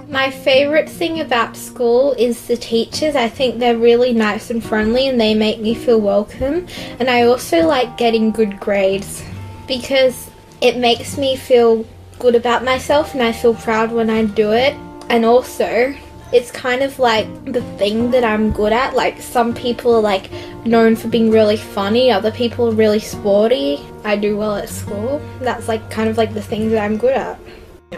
My favourite thing about school is the teachers. I think they're really nice and friendly and they make me feel welcome. And I also like getting good grades because it makes me feel good about myself and I feel proud when I do it. And also, it's kind of like the thing that I'm good at. Like, some people are like known for being really funny, other people are really sporty. I do well at school. That's like kind of like the thing that I'm good at.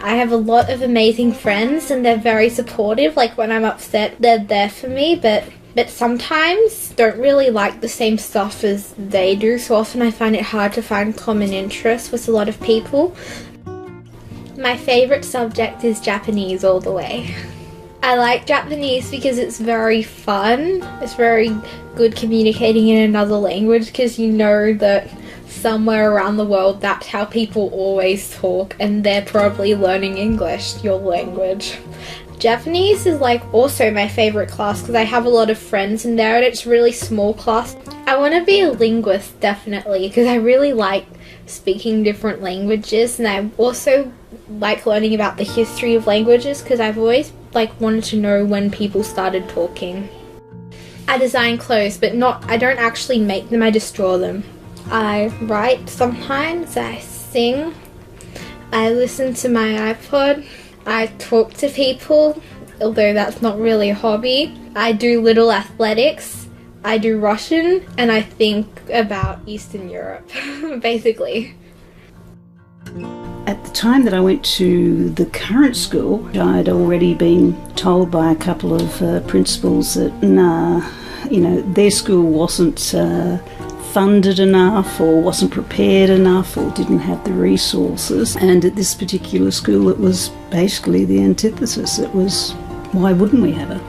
I have a lot of amazing friends and they're very supportive. Like, when I'm upset, they're there for me, but sometimes don't really like the same stuff as they do. So often I find it hard to find common interests with a lot of people. My favourite subject is Japanese all the way. I like Japanese because it's very fun. It's very good communicating in another language because you know that somewhere around the world that's how people always talk and they're probably learning English, your language. Japanese is like also my favourite class because I have a lot of friends in there and it's a really small class. I want to be a linguist definitely because I really like speaking different languages, and I also like learning about the history of languages because I've always like wanted to know when people started talking. I design clothes, but I don't actually make them, I just draw them. I write sometimes, I sing, I listen to my iPod, I talk to people, although that's not really a hobby. I do little athletics, I do Russian, and I think about Eastern Europe, basically. At the time that I went to the current school, I'd already been told by a couple of principals that, their school wasn't funded enough or wasn't prepared enough or didn't have the resources. And at this particular school, it was basically the antithesis. It was, why wouldn't we have it?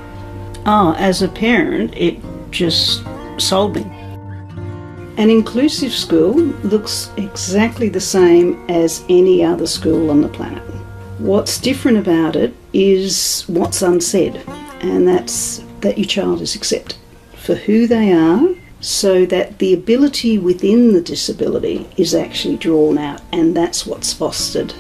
As a parent, it just sold me. An inclusive school looks exactly the same as any other school on the planet. What's different about it is what's unsaid, and that's that your child is accepted for who they are, so that the ability within the disability is actually drawn out, and that's what's fostered.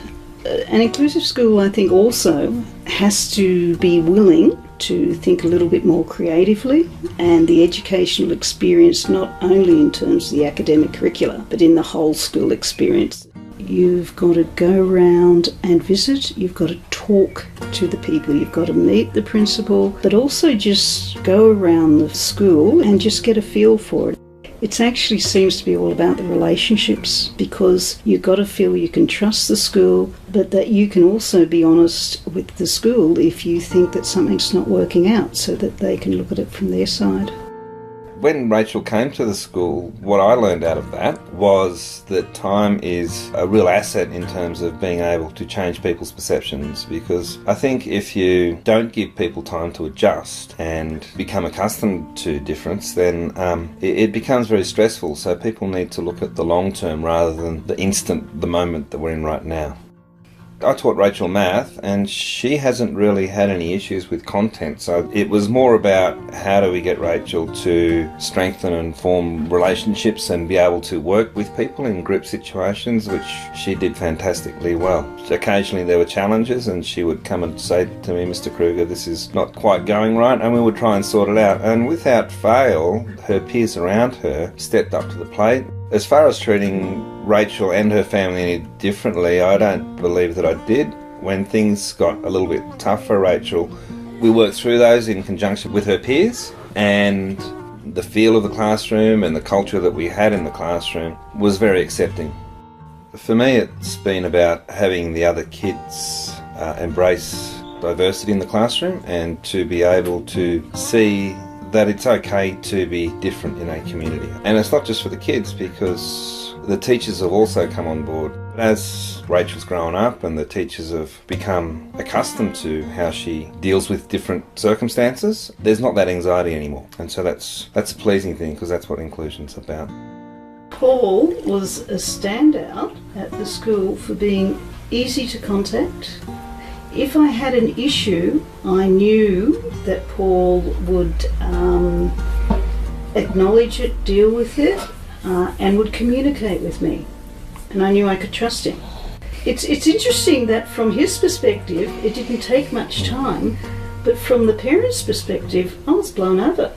An inclusive school, I think, also has to be willing to think a little bit more creatively, and the educational experience, not only in terms of the academic curricula, but in the whole school experience. You've got to go around and visit, you've got to talk to the people, you've got to meet the principal, but also just go around the school and just get a feel for it. It actually seems to be all about the relationships, because you've got to feel you can trust the school, but that you can also be honest with the school if you think that something's not working out, so that they can look at it from their side. When Rachel came to the school, what I learned out of that was that time is a real asset in terms of being able to change people's perceptions, because I think if you don't give people time to adjust and become accustomed to difference, then it becomes very stressful. So people need to look at the long term rather than the instant, the moment that we're in right now. I taught Rachel math, and she hasn't really had any issues with content, so it was more about how do we get Rachel to strengthen and form relationships and be able to work with people in group situations, which she did fantastically well. Occasionally there were challenges and she would come and say to me, Mr. Kruger, this is not quite going right, and we would try and sort it out, and without fail her peers around her stepped up to the plate. As far as treating Rachel and her family any differently, I don't believe that I did. When things got a little bit tough for Rachel, we worked through those in conjunction with her peers, and the feel of the classroom and the culture that we had in the classroom was very accepting. For me, it's been about having the other kids embrace diversity in the classroom and to be able to see that it's okay to be different in a community. And it's not just for the kids, because the teachers have also come on board. As Rachel's grown up and the teachers have become accustomed to how she deals with different circumstances, there's not that anxiety anymore. And so that's a pleasing thing, because that's what inclusion's about. Paul was a standout at the school for being easy to contact. If I had an issue, I knew that Paul would acknowledge it, deal with it, and would communicate with me. And I knew I could trust him. It's interesting that from his perspective, it didn't take much time, but from the parents' perspective, I was blown over.